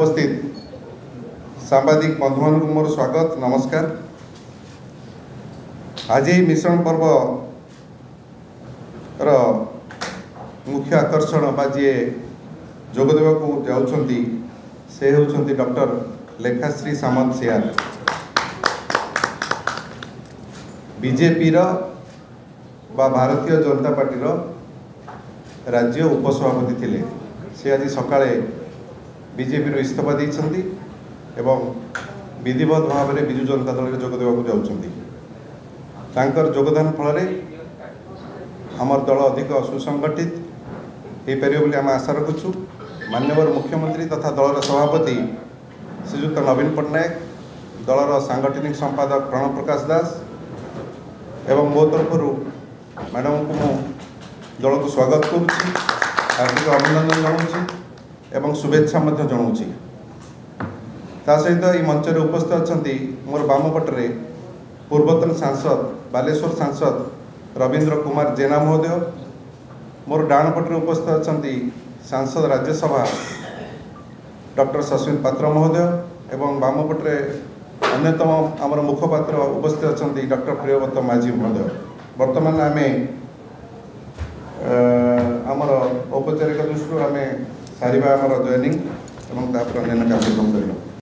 उपस्थित सांबादिक बंधु मान मोर स्वागत नमस्कार। आज मिश्रण पर्व मुख्य आकर्षण बा जी जोगदेवा को जाउछंती से होउछंती डॉक्टर लेखाश्री सामंत सियार। बीजेपी बा भारतीय जनता पार्टी राज्य उपसभापति थिले। से आज सकाळे बीजेपी इस्तीफा देइछंती एवं विधिवत भाव में विजु जनता दल जोग देवाक जाउछंती। तांकर योगदान फल आमर दल अधिक सुसंगठित हो पारे बोली आम आशा रखुछु। माननीय मुख्यमंत्री तथा दलर सभापति श्रीयुक्त नवीन पट्टनायक, दलर सांगठनिक संपादक प्रणव प्रकाश दास एवं मो तरफ मैडम को मु दल को स्वागत करुच्ची, हार्दिक अभिनंदन जनाऊँगी एवं शुभेच्छा जनाऊँगी। ता सहित ये मंच में उपस्थित अच्छा मोर बामपटे पूर्वतन सांसद बालेश्वर सांसद रवींद्र कुमार जेना महोदय, मोर डाण पटे उपस्थित अच्छा सांसद राज्यसभा डॉक्टर सस्मित पात्र महोदय एवं बामपटे अन्यतम आमर मुखपात्र उपस्थित अच्छा डॉक्टर प्रियव्रत माझी महोदय। बर्तमान आम आमर औपचारिक दृष्टि आम सारिबा आमर जॉइनिंग और अन्य कार्यक्रम करिया।